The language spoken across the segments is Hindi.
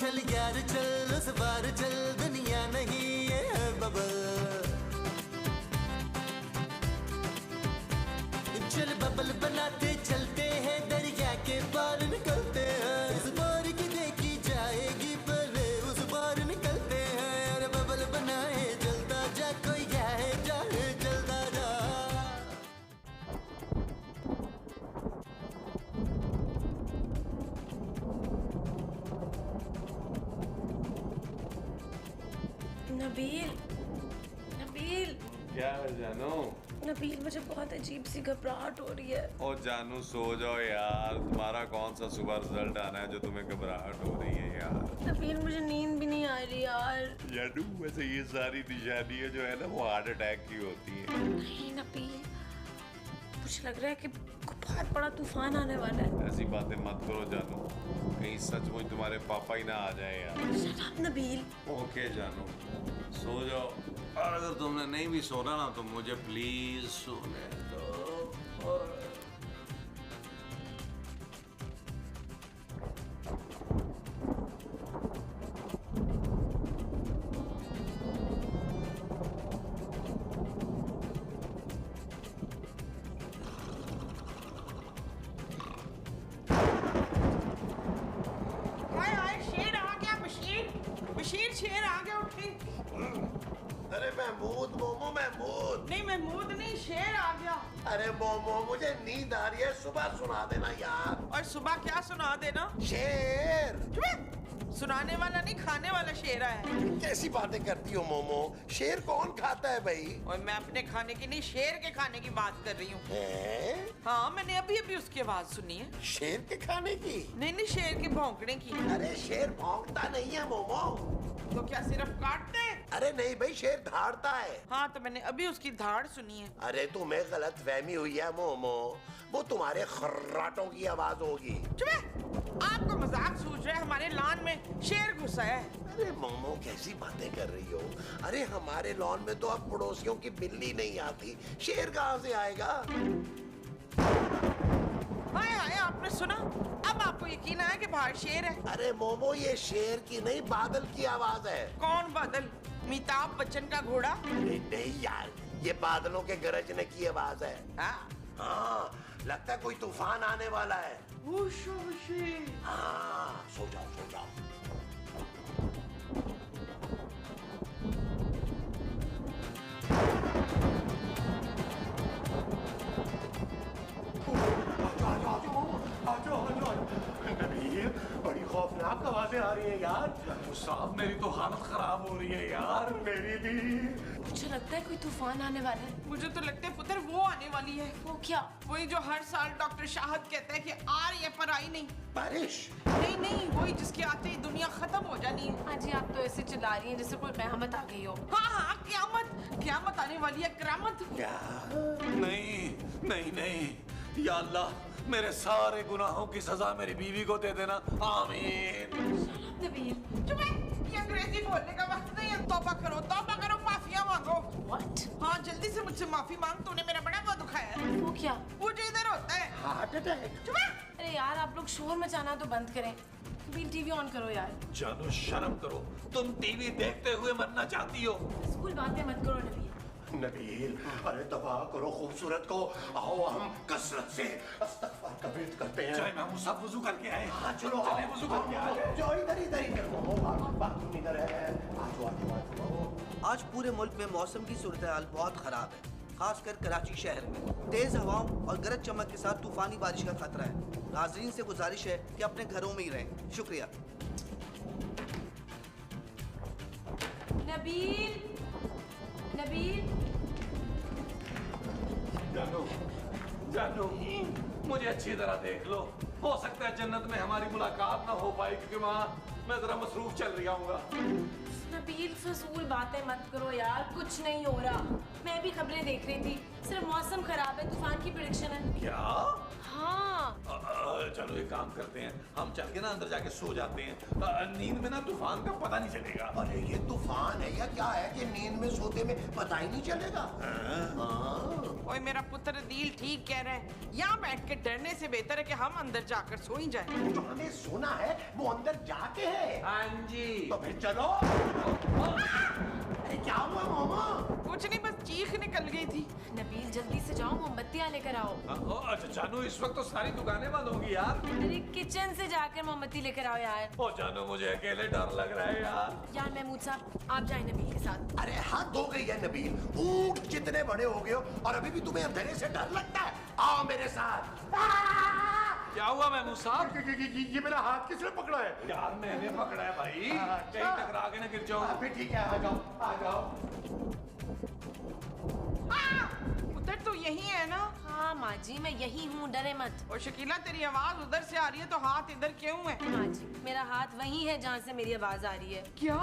चल यार चल उस बार चल, दुनिया नहीं ये है बबल। चल बबल बनाते चलते हैं, दरिया के पार निकलते हैं। इस बार की देखी जाएगी पर उस बार निकलते हैं। यार बबल बनाए जलता जा, कोई जाए जाए जलता जा। नबील, नबील। क्या है जानू? नबील मुझे बहुत अजीब सी घबराहट हो रही है। ओ जानू सो जाओ यार, तुम्हारा कौन सा सुबह रिजल्ट आना है जो तुम्हें घबराहट हो रही है यार? नबील मुझे नींद भी नहीं आ रही यार। जानू वैसे ये सारी निशानियां जो है ना वो हार्ट अटैक की होती है। नहीं नबील, मुझे लग रहा है कि बहुत बड़ा तूफान आने वाला है। ऐसी बातें मत करो जानू, कहीं सचमुच तुम्हारे पापा ही ना आ जाए यार। Shut up Nabeel. ओके जानू सो जाओ, और अगर तुमने नहीं भी सोना ना तो मुझे प्लीज सोने दो। शेर आ गया। बशीर शेर आ गया, उठी। अरे महमूद मोमो महमूद। नहीं महमूद नहीं, शेर आ गया। अरे मोमो मुझे नींद आ रही है, सुबह सुना देना यार। और सुबह क्या सुना देना? शेर। सुनाने वाला नहीं, खाने वाला शेर आया है। कैसी बातें करती हो मोमो, शेर कौन खाता है भाई? और मैं अपने खाने की नहीं, शेर के खाने की बात कर रही हूँ। हाँ मैंने अभी अभी उसकी आवाज सुनी है। शेर के खाने की? नहीं, शेर के भौंकने की। अरे शेर भौंकता नहीं है मोमो। तो क्या सिर्फ काटते हैं? अरे नहीं भाई, शेर धाड़ता है। हाँ तो मैंने अभी उसकी धाड़ सुनी है। अरे तुम्हें गलत फहमी हुई है मोमो, वो तुम्हारे खर्राटों की आवाज होगी। आपको मजाक सूझ रहा है? हमारे लॉन में शेर घुसा है। अरे मोमो कैसी बातें कर रही हो? अरे हमारे लॉन में तो अब पड़ोसियों की बिल्ली नहीं आती, शेर कहाँ से आएगा? हाय हाय, आपने सुना? अब आपको यकीन आया कि बाहर शेर है? अरे मोमो ये शेर की नहीं, बादल की आवाज है। कौन बादल? अमिताभ बच्चन का घोड़ा? नहीं यार, ये बादलों के गरजने की आवाज है। हाँ, लगता है कोई तूफान आने वाला है। हाँ, सो जाओ सो जाओ। नबील, बड़ी खौफनाक आवाजें आ रही हैं यार। साहब मेरी तो हालत खराब हो रही है यार, मेरी भी। मुझे लगता है कोई तूफान आने वाला है। मुझे तो लगता है पुत्र वो आने वाली है। वो क्या? वही जो हर साल डॉक्टर शाहद कहता है कि आ रही है पर आई नहीं। बारिश? नहीं, वही जिसके आते ही दुनिया खत्म हो जानी है। हाँ जी, आप तो ऐसे चिल्ला रही हैं जैसे कोई क़यामत आ गई हो। हाँ, क़यामत आने वाली है। करामत? क्या? नहीं, या अल्लाह मेरे सारे गुनाहों की सजा मेरी बीवी को दे देना, आमीन। चुप है, ये अंग्रेजी बोलने का वक्त नहीं है। तौबा करो, माफिया मांगो। What? हाँ जल्दी से मुझसे माफी मांग, तूने मेरा बड़ा वो दुखाया है। वो क्या? वो जो इधर होता है हार्ट अटैक। चुप है। अरे यार आप लोग शोर मचाना तो बंद करें। टीवी ऑन करो यार। जानू शर्म करो, तुम टीवी देखते हुए मरना चाहती हो। स्कूल बातें मत करो नबील। नबील, अरे दबा करो खूबसूरत को, आओ हम कसरत से इस्तग़फ़ार का विर्द करते हैं। चले मामू साहब वुज़ू करके आए। हाँ चलो, चले वुज़ू करके आए। जो इधर बाथरूम इधर है। आज आज पूरे मुल्क में मौसम की सूरत हाल बहुत खराब है, खासकर कराची शहर में। तेज हवाओं और गरज चमक के साथ तूफानी बारिश का खतरा है। नाज़रीन से गुजारिश है कि अपने घरों में ही रहें। शुक्रिया। नबील, जानू मुझे अच्छी तरह देख लो, हो सकता है जन्नत में हमारी मुलाकात ना हो पाए क्योंकि वहाँ मैं जरा मसरूफ चल रहा हूँ। नबील फजूल बातें मत करो यार, कुछ नहीं हो रहा। मैं भी खबरें देख रही थी, सिर्फ मौसम खराब है, तूफान की प्रेडिक्शन है। क्या? हाँ। चलो एक काम करते हैं, हम चल के ना अंदर जाके सो जाते हैं। नींद में ना तूफान का पता नहीं चलेगा। अरे ये तूफान है या क्या है कि नींद में सोते में पता ही नहीं चलेगा। ओए मेरा पुत्र दिल ठीक कह रहा है, यहाँ बैठ के डरने से बेहतर है कि हम अंदर जाकर सो ही जाएं। जो हमें सोना है वो अंदर जाके है। हाँ तो फिर चलो। अरे क्या हुआ मामा? कुछ नहीं, बस चीख निकल गई थी। नबील जल्दी से जाओ, मोमबत्तियाँ लेकर आओ। अच्छा जानू, इस वक्त तो सारी दुकानें बंद होगी यार। अरे किचन से जाकर मोमबत्ती लेकर आओ यार। ओ जानू, मुझे अकेले डर लग रहा है यार। यार महमूद साहब, आप जाए नबील के साथ। अरे हाथ धो गई है नबील, ऊंट जितने बड़े हो गए हो और अभी भी तुम्हें अंधेरे से डर लगता है। आओ मेरे साथ। क्या हुआ महमूद साहब? ये मेरा हाथ किसने पकड़ा है? यार मैंने पकड़ा है भाई, कहीं टकरा के ना गिर जाओ। फिर ठीक है, आ जाओ आ जाओ। उधर तो यही है ना? हाँ माँ जी, मैं यही हूँ, डरे मत। और शकीला, तेरी आवाज उधर से आ रही है तो हाथ इधर क्यों है? माँ जी, मेरा हाथ वही है जहाँ से मेरी आवाज आ रही है। क्या?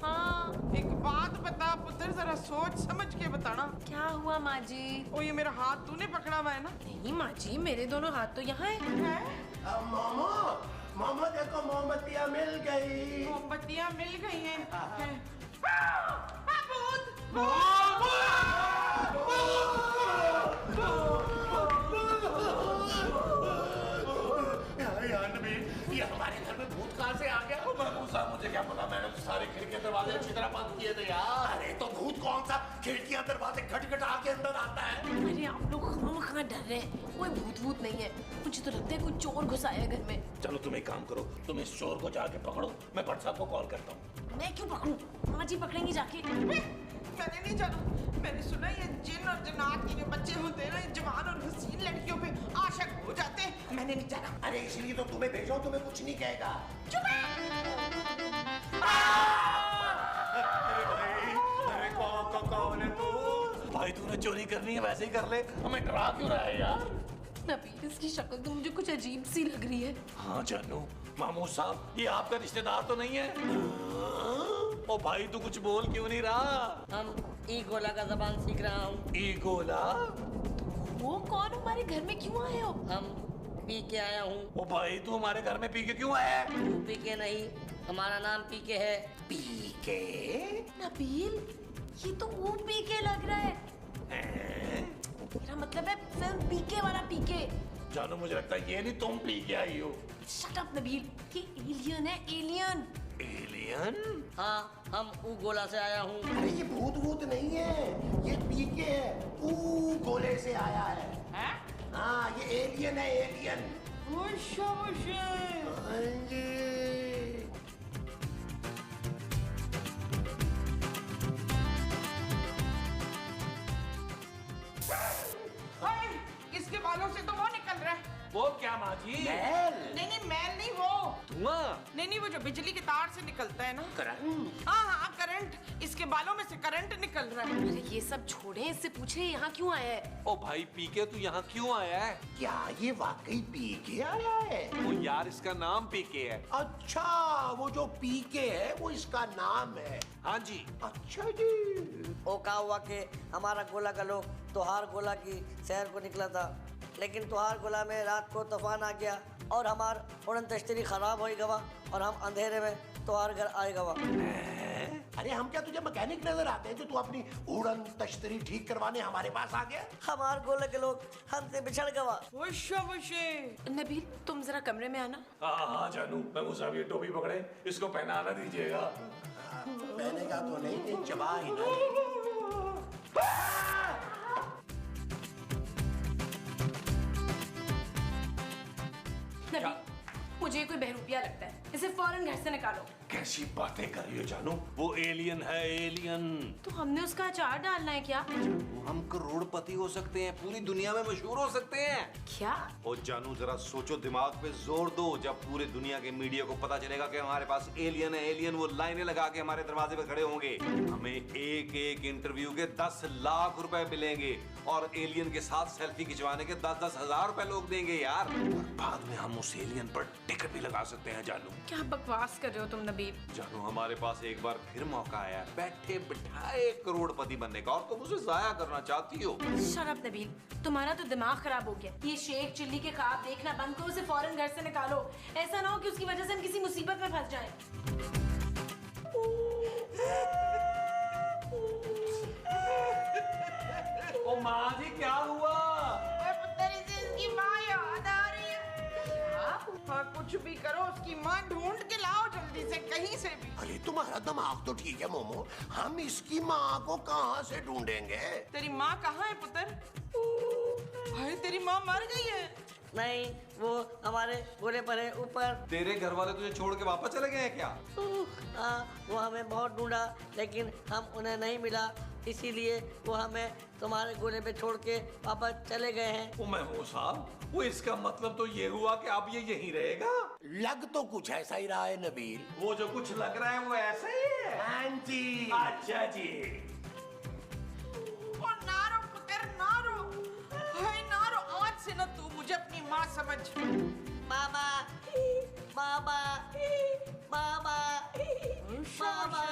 हाँ। एक बात बता पुत्र, जरा सोच समझ के बताना। क्या हुआ माँ जी? ओ ये मेरा हाथ तूने पकड़ा हुआ है ना? नहीं माँ जी, मेरे दोनों हाथ तो यहाँ है। मामा, मामा देखो मोमबत्तियाँ मिल गई। मोमबत्तियाँ मिल गई हैं। यार नबील, ये हमारे घर में भूत कहाँ से आ गया? महमूद साहब, मुझे क्या पता, मैंने तो सारे खिड़की दरवाजे अच्छी तरह बंद किए थे यार। अरे तो भूत कौन सा खिड़कियां दरवाजे खटखटा के अंदर आता है? अरे आप लोग खामखा डर रहे हैं, कोई भूत वूत नहीं है। मुझे तो लगता है कोई चोर घुसा है घर में। चलो तुम एक काम करो, तुम इस चोर को जाके पकड़ो, मैं भट्ट साहब को कॉल करता हूँ। मैं क्यों पकड़ूं? माँ जी पकड़ेंगे जाके। मैंने नहीं जाना। मैंने सुना ये जिन और जन्नात के जो बच्चे होते हैं ना, जवान और हसीन लड़कियों पे आशिक हो जाते हैं। मैंने नहीं जाना। अरे इसलिए तो तुम्हें भेजा, तुम्हें कुछ नहीं कहेगा। अरे कौन है तू? भाई तूने चोरी करनी है वैसे ही कर ले, हमें डरा क्यों रहा है यार? नबील, इसकी शक्ल तो मुझे कुछ अजीब सी लग रही है। हाँ जानू, महमूद साहब ये आपका रिश्तेदार तो नहीं है? ओ भाई तू कुछ बोल क्यों नहीं रहा? हम ई गोला का जबान सीख रहा हूँ। ई गोला? वो कौन हमारे घर में क्यों आए हो? हम पी के आया हूँ। ओ भाई तू हमारे घर में पी के क्यों आया है? तू पी के नहीं, हमारा नाम पी के है। पी के? नबील, ये तो वो पीके लग रहा है। मेरा मतलब है फिल्म पीके वाला पीके। जानू मुझे लगता है ये नहीं तुम पी के आई हो। शट अप नबील, ये एलियन है, एलियन। एलियन? हाँ, हम ऊ गोला से आया हूँ। अरे ये भूत भूत नहीं है, ये पीके है, ऊ गोले से आया है। हाँ ये एलियन है, एलियन। हाँ जी। इसके बालों से तो वो निकल रहा है। वो क्या माँ जी? नहीं मैल नहीं, वो धुआं? नहीं वो जो बिजली के तार से निकलता है ना। करंट? हाँ करंट। इसके बालों में से करंट निकल रहा है। अरे ये सब छोड़े, इससे पूछे यहाँ क्यों आया है? ओ भाई पी के तू यहाँ क्यों आया है? क्या ये वाकई पीके आया है? ओ यार इसका नाम पी के है। अच्छा, वो जो पीके है वो इसका नाम है। हाँ जी। अच्छा जी। ओ का हुआ कि हमारा गोला का लोग तोहार गोला की शहर को निकला था, लेकिन तोहार गोला में रात को तूफान आ गया और हमार उड़न तश्तरी खराब हो गवा और हम अंधेरे में तोहार घर आए गवा। अरे हम क्या तुझे मैकेनिक नजर आते हैं जो तू अपनी उड़न तश्तरी ठीक करवाने हमारे पास आ गया? हमार गोले के लोग हमसे बिछड़ गवा। नबील, तुम जरा कमरे में आना। हाँ जानू, मैं साहब ये टोपी पकड़े, इसको पहनाना दीजिएगा। पहनेगा तो नहीं, नहीं चबा ही ना। नबील, मुझे कोई बहरूपिया लगता है, इसे फौरन घर से निकालो। कैसी बातें कर रही हो जानू? वो एलियन है, एलियन। तो हमने उसका अचार डालना है क्या? हम करोड़पति हो सकते हैं, पूरी दुनिया में मशहूर हो सकते हैं। क्या? और जानू जरा सोचो, दिमाग पे जोर दो। जब पूरे दुनिया के मीडिया को पता चलेगा कि हमारे पास एलियन है, एलियन, वो लाइनें लगा के हमारे दरवाजे पे खड़े होंगे। हमें एक एक इंटरव्यू के 10 लाख रुपए मिलेंगे और एलियन के साथ सेल्फी खिंचवाने के 10-10 हजार रुपए लोग देंगे यार। और बाद में हम उस एलियन पर टिकट भी लगा सकते हैं जानू। क्या बकवास कर रहे हो तुम नबील? जानू हमारे पास एक बार फिर मौका आया बैठे बिठाए करोड़पति बनने का, और तुम उसे जाया करना चाहती हो। शट अप नबील, तुम्हारा तो दिमाग खराब हो गया। ये शेख चिल्ली के ख्वाब देखना बंद करो, उसे फौरन घर से निकालो। ऐसा ना हो कि उसकी वजह से हम किसी मुसीबत में फंस जाएं। ओ माँ जी क्या हुआ? इसकी माँ याद आ रही है। हाँ कुछ भी करो, उसकी माँ ढूंढ के लाओ जल्दी से। कहीं से भी। अरे तुम्हारा दिमाग तो ठीक है मोमो, हम इसकी माँ को कहाँ से ढूंढेंगे? तेरी माँ कहाँ है पुत्र? भाई तेरी माँ मर गई है। नहीं, वो हमारे गोले पर है ऊपर। तेरे घर वाले तुझे छोड़ के वापस चले गए हैं क्या? हाँ, वो हमें बहुत ढूंढा लेकिन हम उन्हें नहीं मिला, इसीलिए वो हमें तुम्हारे गोले पे छोड़ के वापस चले गए हैं। वो महमूद साहब, वो इसका मतलब तो ये हुआ कि अब ये यहीं रहेगा? लग तो कुछ ऐसा ही रहा है नबील। वो जो कुछ लग रहा है वो ऐसा ही है। हाँ जी। अच्छा जी। और ना रो पुत्र, ना रो। हाय ना रो, आज से ना तू मुझे अपनी माँ समझ। मामा, मामा, मामा, मामा।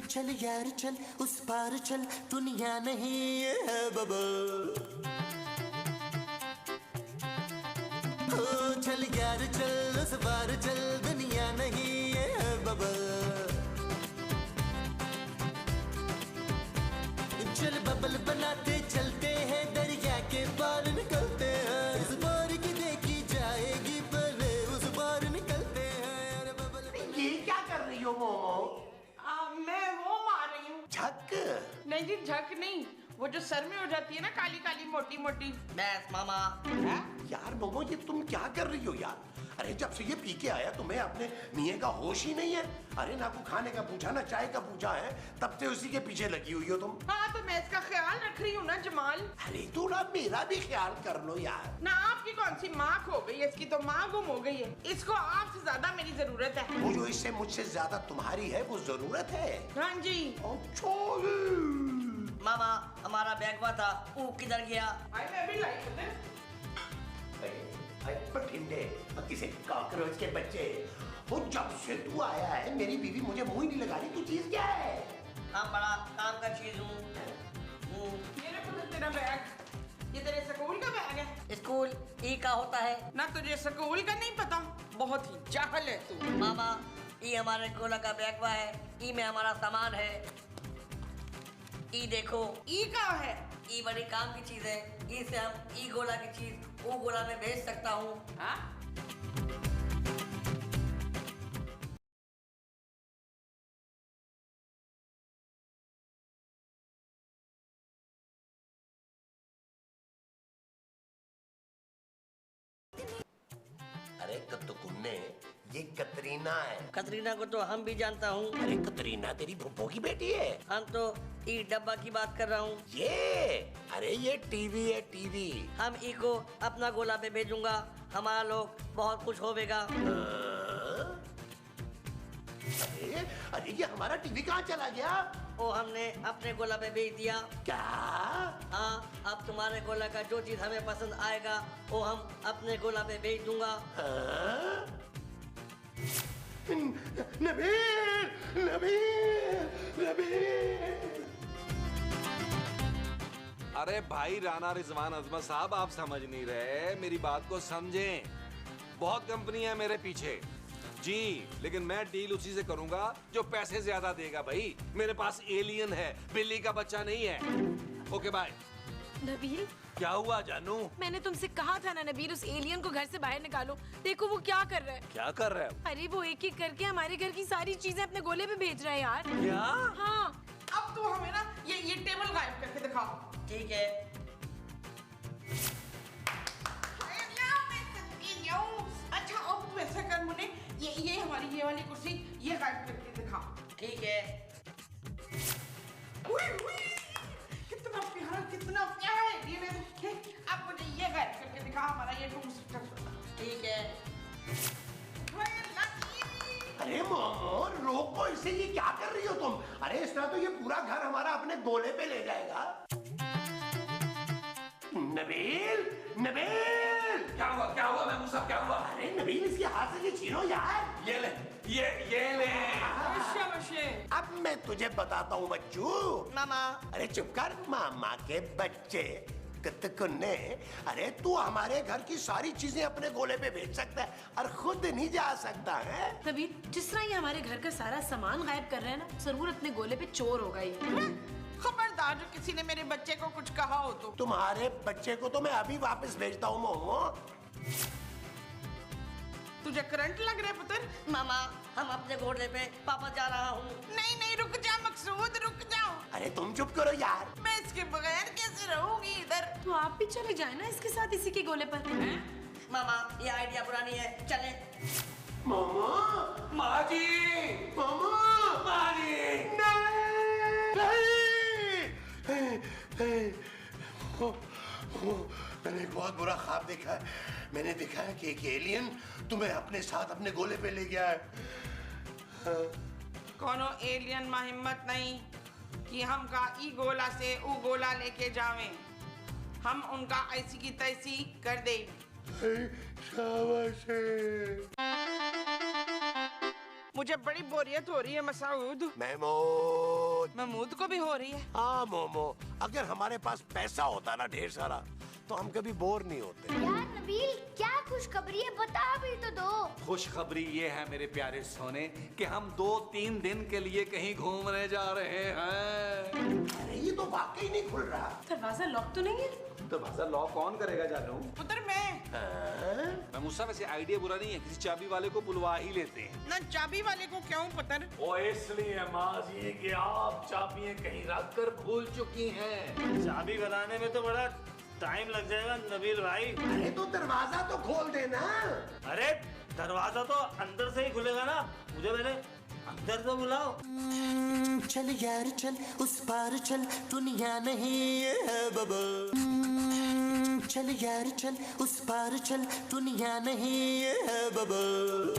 चल यार चल, उस पार चल, दुनिया नहीं है बबल। ओ चल यार चल, उस पार चल, दुनिया नहीं है बबल। चल बबल बनाते चलते हैं, दरिया के पार निकलते हैं। इस बार की देखी जाएगी पहले, उस बार निकलते हैं। अरे बबल ये क्या कर रही हो मोमो? मैं वो मार रही हूँ। झक? नहीं जी, झक नहीं, वो जो सर में हो जाती है ना, काली काली मोटी मोटी। बस मामा। यार मोमो ये तुम क्या कर रही हो यार? अरे जब से ये पी के आया तुम्हें अपने मियाँ का होश ही नहीं है। अरे ना को खाने का पूछा ना चाय का पूछा है, तब से उसी के पीछे लगी हुई हो तुम। हाँ तो मैं इसका ख्याल रख रही हूँ ना जमाल। अरे थोड़ा मेरा भी ख्याल कर लो यार। ना आपकी कौन सी माँ खो गई है, इसकी तो माँ गुम हो गई है। इसको आपसे ज्यादा मेरी जरूरत है। वो जो इससे मुझसे ज्यादा तुम्हारी है वो जरूरत है। हाँ जी। अच्छा मामा, हमारा बैगवा था, वो किधर गया? मैं भी लाई पुत्र। बठिंडे किसी कॉकरोच के बच्चे, वो जब से तू आया है मेरी बीवी मुझे मुंह ही नहीं लगा रही। तू चीज क्या है? हम बड़ा काम का चीज हूँ। मेरे पुत्र तेरा बैग, ये तेरे स्कूल का बैग है। स्कूल ई का होता है ना तुझे स्कूल का नहीं पता, बहुत ही जाहल है तू। मामा। ई हमारे गोला का बैगवा है, ई में हमारा सामान है। ई देखो, ई का है। ई बड़ी काम की चीज है, ई से हम ई गोला की चीज वो गोला में भेज सकता हूँ। हाँ? अरे कत्तुकुन्ने, ये कतरीना है। कतरीना को तो हम भी जानता हूँ। अरे कतरीना तेरी फुप्पो की बेटी है। हम तो ई डब्बा की बात कर रहा हूँ। अरे ये टीवी है टीवी। हम ई को अपना गोला पे भेजूंगा, हमारा लोग बहुत खुश होवेगा। अरे ये हमारा टीवी कहाँ चला गया? वो हमने अपने गोला पे भेज दिया। क्या? हाँ, अब तुम्हारे गोला का जो चीज हमें पसंद आएगा वो हम अपने गोला पे भेज दूंगा। नबील, नबील, नबील। अरे भाई राना रिजवान अजमत साहब, आप समझ नहीं रहे, मेरी बात को समझें। बहुत कंपनी है मेरे पीछे जी, लेकिन मैं डील उसी से करूंगा जो पैसे ज्यादा देगा। भाई मेरे पास एलियन है, बिल्ली का बच्चा नहीं है। Okay bye. नबील, क्या हुआ जानू? मैंने तुमसे कहा था ना नबील, उस एलियन को घर से बाहर निकालो। देखो वो क्या कर रहा है। क्या कर रहा है? अरे वो एक एक करके हमारे घर की सारी चीजें अपने गोले पे भेज रहा है यार। क्या? हाँ। अब तू हमें ना ये टेबल गायब करके दिखाओ। ठीक है। अच्छा अब तू ऐसा कर, मुझे ये हमारी ये वाली कुर्सी ये गायब करके दिखा। ठीक है। कितना प्यारा, कितना प्यारा है ये। अब मुझे ये गायब करके दिखा, हमारा ये रूम सेटअप। ठीक है। अरे मोमो रोको इसे, ये क्या कर रही हो तुम? अरे इस तरह तो ये पूरा घर हमारा अपने गोले पे ले जाएगा। नबील, नबील। क्या हुआ? क्या हुआ महमूद साहब, क्या हुआ? अरे नबील इसके हाथ से ये छीनो यार। ये ले, ये ले। अब मैं तुझे बताता हूँ बच्चू। मामा। अरे चुप कर मामा के बच्चे कुन्ने। अरे तू हमारे घर की सारी चीजें अपने गोले पे भेज सकता है और खुद नहीं जा सकता है। नबील, जिस तरह ये हमारे घर का सारा सामान गायब कर रहे हैं ना, जरूर अपने गोले पे चोर होगा ये। खबरदार बता जो किसी ने मेरे बच्चे को कुछ कहा हो तो। तुम्हारे बच्चे को तो मैं अभी वापस भेजता हूँ मोमो। तुझे करंट लग रहा है पुत्र? मामा हम अपने घोड़े पे पापा जा रहा हूँ। नहीं नहीं रुक जा मकसूद, रुक जाओ। अरे तुम चुप करो यार। मैं इसके बगैर कैसे रहूंगी इधर? तो आप भी चले जाए ना इसके साथ, इसी के गोले पर। मामा ये आइडिया पुरानी है, चले। मोमो, माँ जी, मोमो, माँ जी। मैंने एक बहुत बुरा ख्वाब देखा है। मैंने देखा है कि एक एलियन तुम्हें अपने साथ अपने गोले पे ले गया है। कोनो एलियन में हिम्मत नहीं कि हम का ई गोला से ऊ गोला लेके जावें। हम उनका ऐसी की तैसी कर दे। शाबाश। मुझे बड़ी बोरियत हो रही है मसूद। महमूद को भी हो रही है। हाँ मोमो, अगर हमारे पास पैसा होता ना ढेर सारा तो हम कभी बोर नहीं होते। यार नबील क्या खुशखबरी है, बता भी तो दो। खुशखबरी ये है मेरे प्यारे सोने कि हम 2-3 दिन के लिए कहीं घूमने जा रहे हैं। अरे ये तो वाकई नहीं खुल रहा। दरवाजा लॉक तो नहीं है? दरवाजा लॉक कौन करेगा जानू? पुत्र मैं मूसा वैसे आइडिया बुरा नहीं है, किसी चाबी वाले को बुलवा ही लेते हैं। ना चाबी वाले को क्यों पुत्र? वो इसलिए माँ जी कि आप चाबियां कहीं रख कर भूल चुकी हैं। चाबी बनाने में तो बड़ा टाइम लग जाएगा नबील भाई। अरे तो दरवाजा तो खोल देना। अरे दरवाजा तो अंदर से ही खुलेगा ना, मुझे पहले अंदर तो बुलाओ। चल यार चल उस पार चल, दुनिया नहीं है बबल। चल यार चल उस पार चल, दुनिया नहीं है बबल।